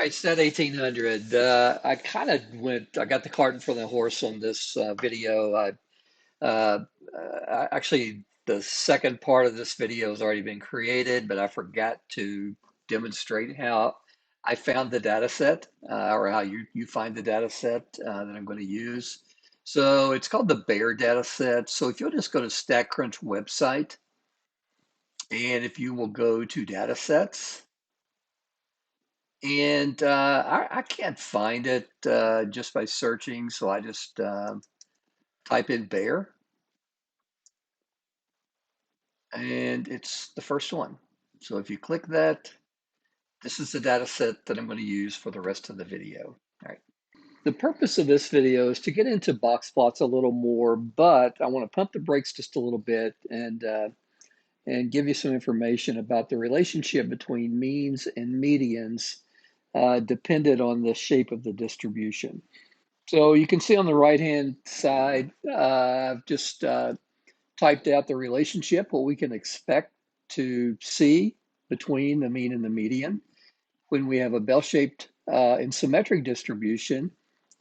right, STAT 1800. I got the cart in front of the horse on this video. Actually, the second part of this video has already been created, but I forgot to demonstrate how I found the data set, or how you find the data set that I'm going to use. So it's called the Bear data set. So if you'll just go to StatCrunch website, and if you will go to data sets, and I can't find it just by searching, so I just type in bear, and it's the first one. So if you click that, this is the data set that I'm going to use for the rest of the video. All right. The purpose of this video is to get into box plots a little more, but I want to pump the brakes just a little bit and give you some information about the relationship between means and medians dependent on the shape of the distribution. So you can see on the right-hand side, I've just typed out the relationship, what we can expect to see between the mean and the median. When we have a bell-shaped and symmetric distribution,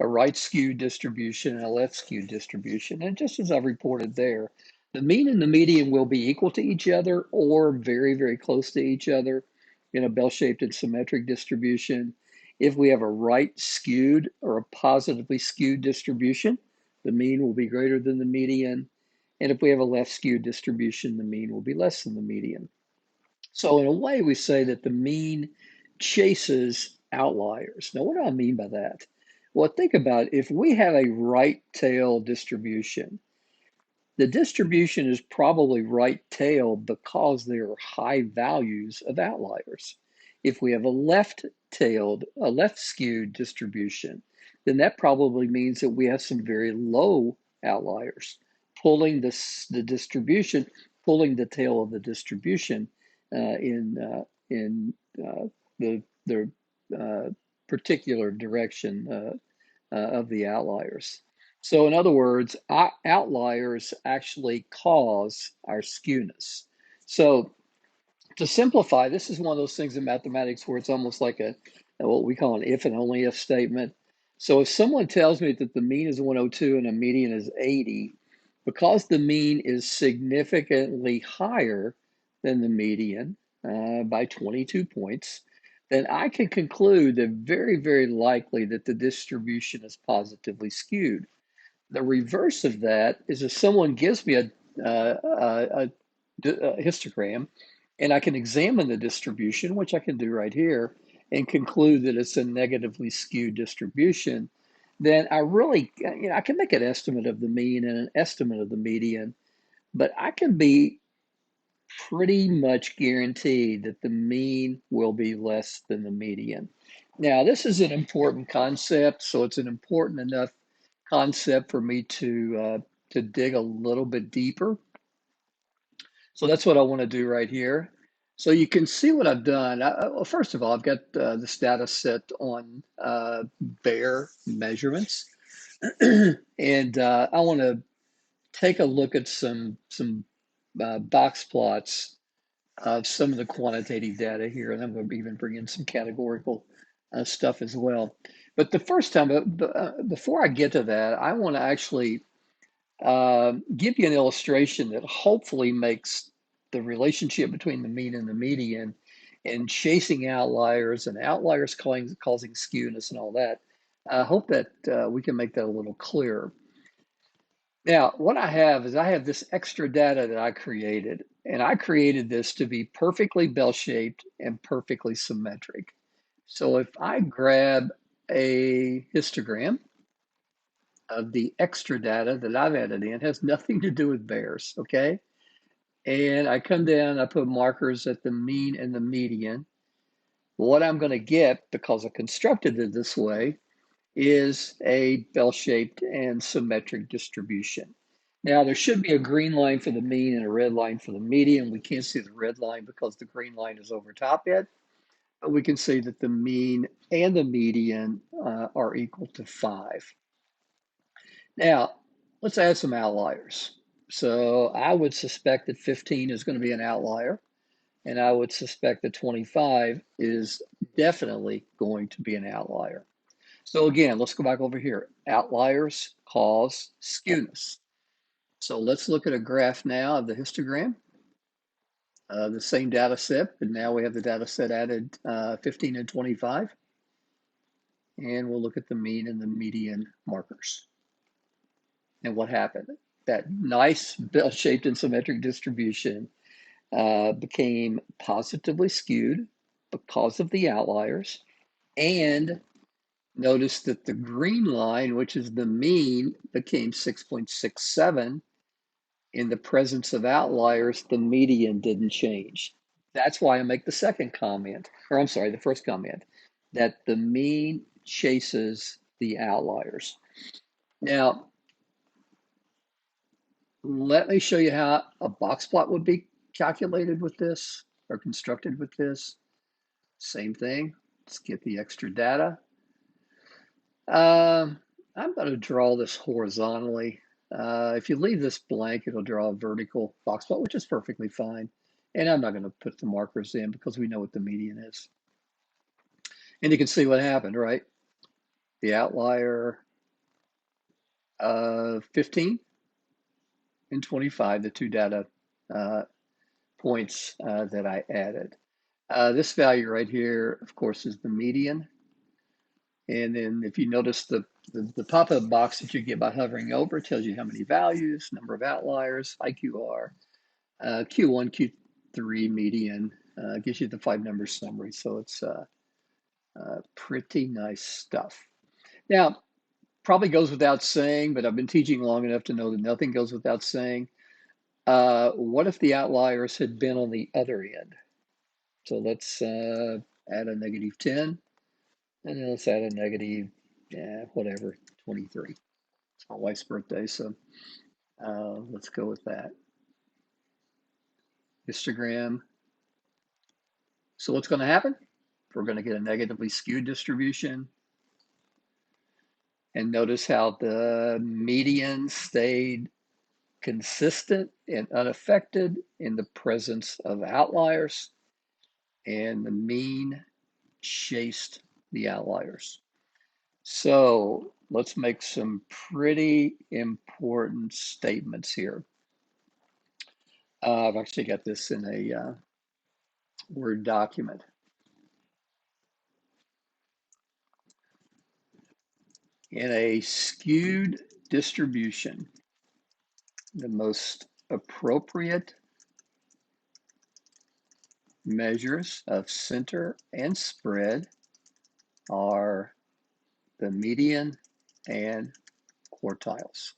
a right skewed distribution and a left skewed distribution. And just as I've reported there, the mean and the median will be equal to each other or very, very close to each other in a bell-shaped and symmetric distribution. If we have a right skewed or a positively skewed distribution, the mean will be greater than the median. And if we have a left skewed distribution, the mean will be less than the median. So in a way, we say that the mean chases outliers. Now, what do I mean by that? Well, think about it. If we have a right tail distribution, the distribution is probably right tail because there are high values of outliers. If we have a left skewed distribution, then that probably means that we have some very low outliers, pulling the distribution, pulling the tail of the distribution in the particular direction of the outliers. So in other words, outliers actually cause our skewness. So to simplify, this is one of those things in mathematics where it's almost like what we call an if and only if statement. So if someone tells me that the mean is 102 and a median is 80, because the mean is significantly higher than the median by 22 points, then I can conclude that very, very likely that the distribution is positively skewed. The reverse of that is if someone gives me a histogram and I can examine the distribution, which I can do right here, and conclude that it's a negatively skewed distribution, then I really, I can make an estimate of the mean and an estimate of the median, but I can be pretty much guaranteed that the mean will be less than the median. Now, this is an important concept, so it's an important enough concept for me to dig a little bit deeper. So that's what I want to do right here. So you can see what I've done. Well, first of all, I've got this data set on bare measurements, and I want to take a look at some box plots of some of the quantitative data here, and I'm going to even bring in some categorical stuff as well. But the first time, before I get to that, I want to actually give you an illustration that hopefully makes the relationship between the mean and the median and chasing outliers and outliers causing skewness and all that. I hope that we can make that a little clearer. Now, what I have is I have this extra data that I created, and I created this to be perfectly bell-shaped and perfectly symmetric. So if I grab a histogram of the extra data that I've added in, has nothing to do with bears, okay? And I come down, I put markers at the mean and the median. What I'm going to get, because I constructed it this way, is a bell-shaped and symmetric distribution. Now, there should be a green line for the mean and a red line for the median. We can't see the red line because the green line is over top it, but we can see that the mean and the median are equal to 5. Now, let's add some outliers. So I would suspect that 15 is going to be an outlier, and I would suspect that 25 is definitely going to be an outlier. So again, let's go back over here. Outliers cause skewness. So let's look at a graph now of the histogram. The same data set, but now we have the data set added 15 and 25. And we'll look at the mean and the median markers. And what happened? That nice bell-shaped and symmetric distribution became positively skewed because of the outliers. And notice that the green line, which is the mean, became 6.67. In the presence of outliers, the median didn't change. That's why I make the second comment, or I'm sorry, the first comment, that the mean chases the outliers. Now, let me show you how a box plot would be calculated with this or constructed with this. Same thing. Let's get the extra data. I'm going to draw this horizontally. If you leave this blank, it'll draw a vertical box plot, which is perfectly fine. And I'm not going to put the markers in because we know what the median is. And you can see what happened, right? The outlier 15 and 25, the two data points that I added. This value right here, of course, is the median. And then if you notice the pop-up box that you get by hovering over tells you how many values, number of outliers, IQR, Q1, Q3 median, gives you the 5-number summary. So it's pretty nice stuff. Now, probably goes without saying, but I've been teaching long enough to know that nothing goes without saying. What if the outliers had been on the other end? So let's add a -10, and then let's add a negative, whatever, 23. It's my wife's birthday, so let's go with that. Histogram. So what's going to happen? We're going to get a negatively skewed distribution. And notice how the median stayed consistent and unaffected in the presence of outliers, and the mean chased the outliers. So let's make some pretty important statements here. I've actually got this in a Word document. In a skewed distribution, the most appropriate measures of center and spread are the median and quartiles.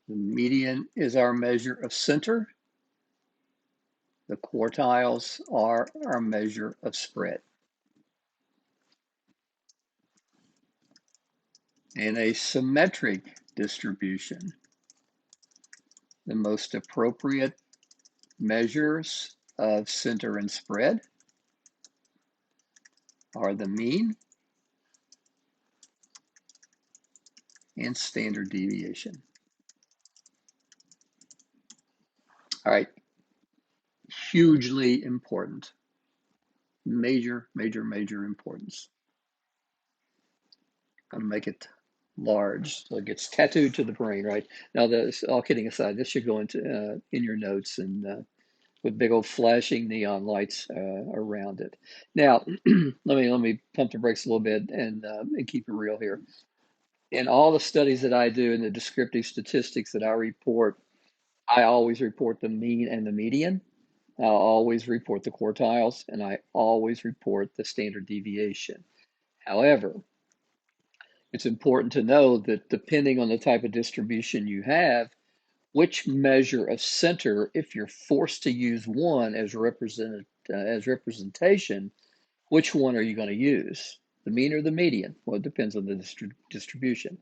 The median is our measure of center. The quartiles are our measure of spread. In a symmetric distribution, the most appropriate measures of center and spread are the mean and standard deviation. All right, hugely important. Major importance. I'm gonna make it large so it gets tattooed to the brain, right? Now, this, all kidding aside, this should go into in your notes and with big old flashing neon lights around it. Now, let me pump the brakes a little bit and keep it real here. In all the studies that I do and the descriptive statistics that I report, I always report the mean and the median. I'll always report the quartiles, and I always report the standard deviation. However, it's important to know that depending on the type of distribution you have, which measure of center, if you're forced to use one as representation, which one are you going to use? The mean or the median? Well, it depends on the distribution.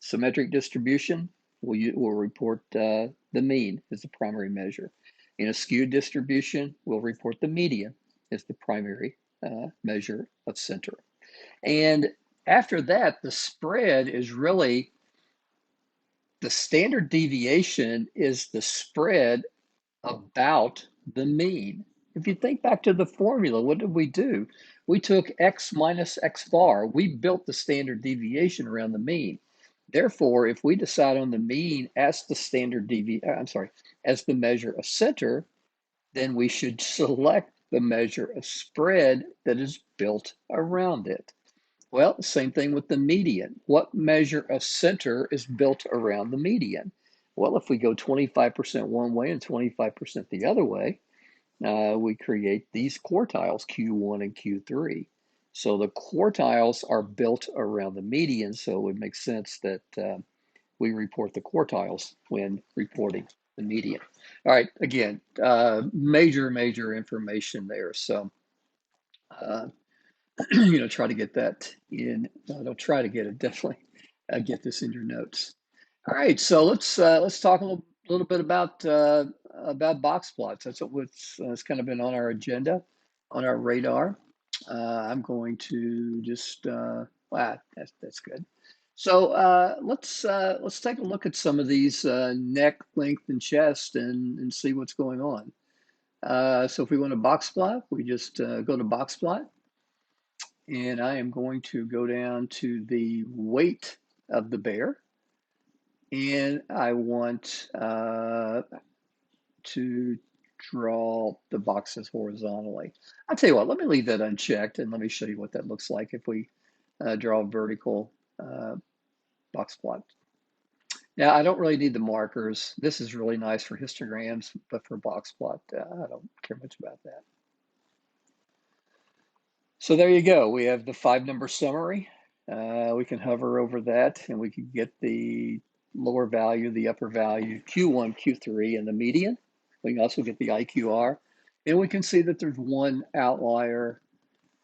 Symmetric distribution, we'll report the mean as the primary measure. In a skewed distribution, we'll report the median as the primary measure of center. And after that, the spread is really, the standard deviation is the spread about the mean. If you think back to the formula, what did we do? We took x minus x bar. We built the standard deviation around the mean. Therefore, if we decide on the mean as the standard deviation, I'm sorry, as the measure of center, then we should select the measure of spread that is built around it. Well, same thing with the median. What measure of center is built around the median? Well, if we go 25% one way and 25% the other way, we create these quartiles, Q1 and Q3. So the quartiles are built around the median, so it would make sense that we report the quartiles when reporting the median. All right, again, major information there. So, try to get that in. Don't try to get it. Definitely get this in your notes. All right, so let's talk a little bit about box plots. That's what's kind of been on our agenda, on our radar. I'm going to just wow, that's good. So let's take a look at some of these neck, length, and chest, and see what's going on. So if we want a box plot, we just go to box plot, and I am going to go down to the weight of the bear, and I want to draw the boxes horizontally. I'll tell you what, let me leave that unchecked, and let me show you what that looks like if we draw a vertical box plot. Now, I don't really need the markers. This is really nice for histograms, but for box plot, I don't care much about that. So there you go. We have the 5-number summary. We can hover over that, and we can get the lower value, the upper value, Q1, Q3, and the median. We can also get the IQR, and we can see that there's one outlier.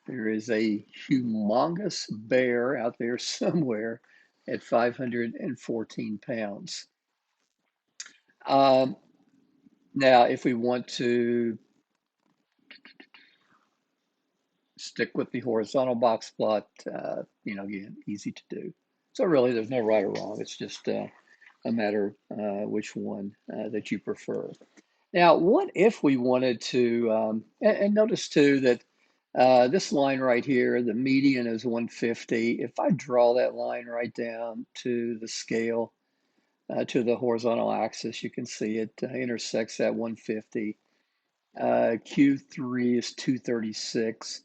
There is a humongous bear out there somewhere at 514 pounds. Now, if we want to stick with the horizontal box plot, again, easy to do. So really, there's no right or wrong. It's just a matter which one that you prefer. Now, what if we wanted to, and notice too that this line right here, the median is 150. If I draw that line right down to the scale, to the horizontal axis, you can see it intersects at 150. Q3 is 236.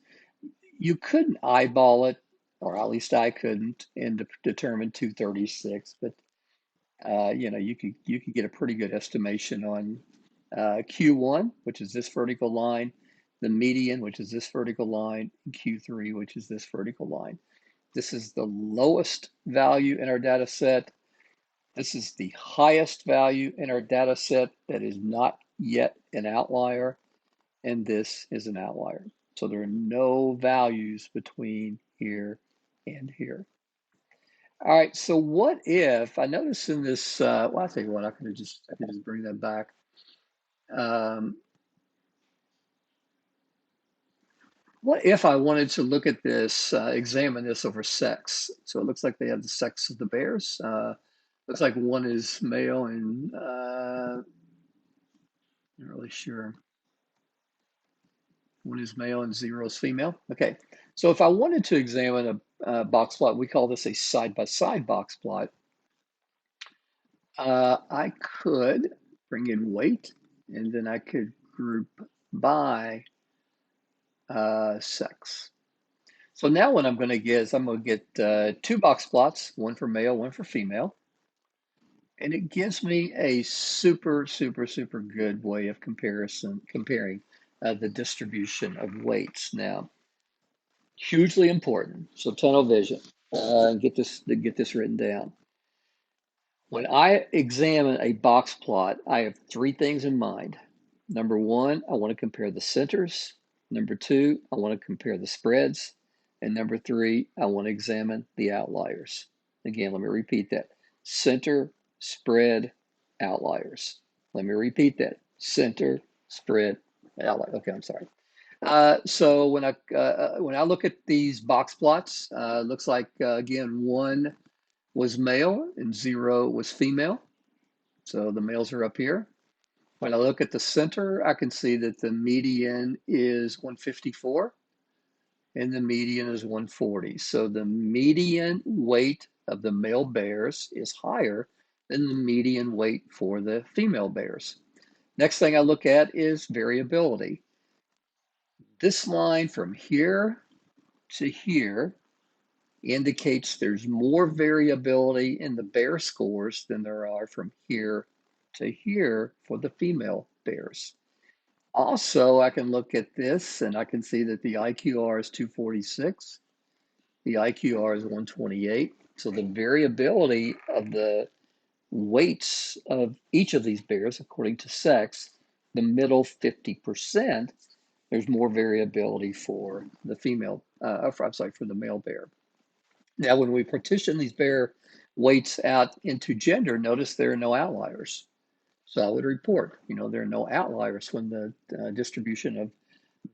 You couldn't eyeball it, or at least I couldn't, and determine 236, but you could get a pretty good estimation on Q1, which is this vertical line, the median, which is this vertical line, and Q3, which is this vertical line. This is the lowest value in our data set. This is the highest value in our data set that is not yet an outlier, and this is an outlier. So there are no values between here and here. All right, so what if, I noticed in this, well, I'll tell you what, I can just bring that back. What if I wanted to look at this, examine this over sex? So it looks like they have the sex of the bears. Looks like one is male and not really sure. One is male and 0 is female. Okay, so if I wanted to examine a box plot, we call this a side-by-side box plot. I could bring in weight, and then I could group by sex. So now what I'm going to get is I'm going to get 2 box plots, one for male, one for female. And it gives me a super good way of comparing the distribution of weights. Now, hugely important. So tunnel vision. Get this written down. When I examine a box plot, I have 3 things in mind. Number 1, I want to compare the centers. Number 2, I want to compare the spreads. And number 3, I want to examine the outliers. Again, let me repeat that. Center, spread, outliers. Let me repeat that. Center, spread, outliers. Okay, I'm sorry. So when I look at these box plots, looks like again 1 was male and 0 was female. So the males are up here. When I look at the center, I can see that the median is 154 and the median is 140. So the median weight of the male bears is higher than the median weight for the female bears. Next thing I look at is variability. This line from here to here indicates there's more variability in the bear scores than there are from here to here for the female bears. Also, I can look at this and I can see that the IQR is 246, the IQR is 128. So the variability of the weights of each of these bears, according to sex, the middle 50%, there's more variability for the female, I'm sorry, for the male bear. Now, when we partition these bear weights out into gender, notice there are no outliers. So I would report, there are no outliers when the distribution of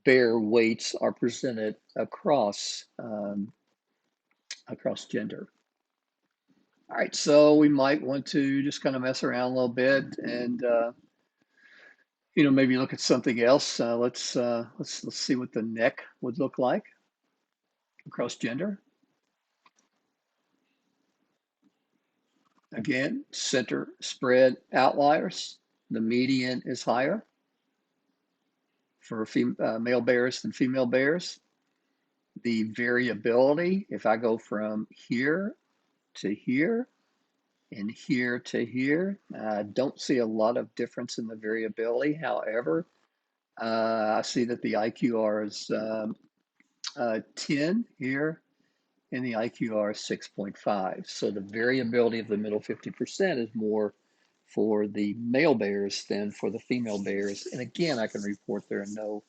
bear weights are presented across gender. All right, so we might want to just kind of mess around a little bit and maybe look at something else. Let's see what the neck would look like across gender. Again, center spread outliers. The median is higher for male bears than female bears. The variability, if I go from here to here and here to here, I don't see a lot of difference in the variability. However, I see that the IQR is 10 here and the IQR is 6.5. So the variability of the middle 50% is more for the male bears than for the female bears. And again, I can report there are no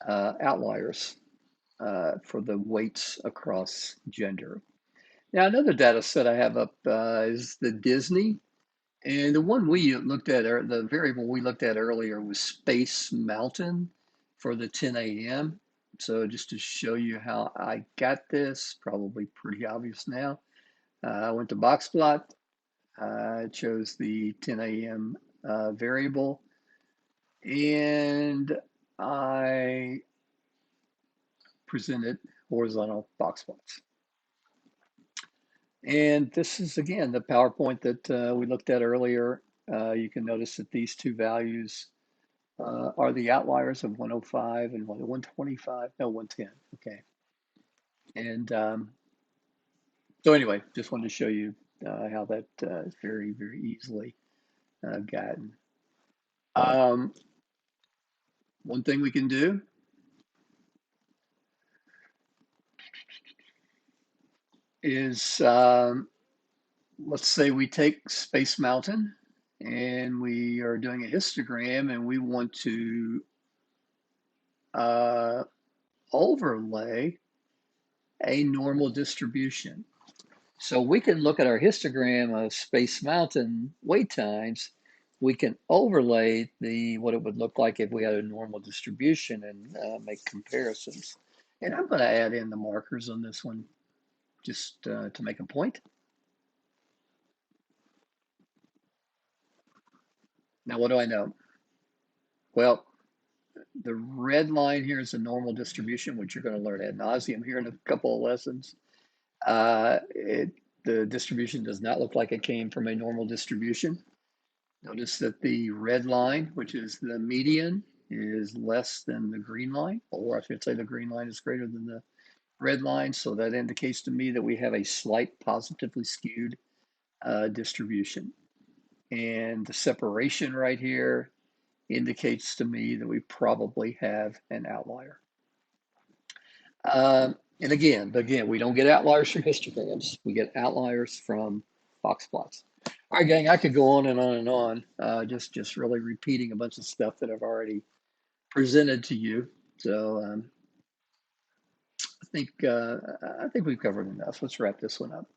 outliers for the weights across gender. Now, another data set I have up is the Disney. And the one we looked at, or the variable we looked at earlier was Space Mountain for the 10 a.m. So just to show you how I got this, probably pretty obvious now. I went to Boxplot. I chose the 10 a.m. Variable, and I presented horizontal box plots. And this is, again, the PowerPoint that we looked at earlier. You can notice that these two values are the outliers of 105 and 125, no, 110, okay. And so anyway, just wanted to show you how that is very, very easily gotten. One thing we can do is, let's say we take Space Mountain and we are doing a histogram and we want to overlay a normal distribution. So we can look at our histogram of Space Mountain wait times. We can overlay what it would look like if we had a normal distribution and make comparisons. And I'm going to add in the markers on this one just to make a point. Now, what do I know? Well, the red line here is a normal distribution, which you're going to learn ad nauseum here in a couple of lessons. The distribution does not look like it came from a normal distribution. Notice that the red line, which is the median, is less than the green line, or I should say the green line is greater than the red line. So that indicates to me that we have a slight positively skewed distribution. And the separation right here indicates to me that we probably have an outlier. And again, we don't get outliers from histograms. We get outliers from box plots. All right, gang, I could go on and on and on, just really repeating a bunch of stuff that I've already presented to you. So I think we've covered enough. Let's wrap this one up.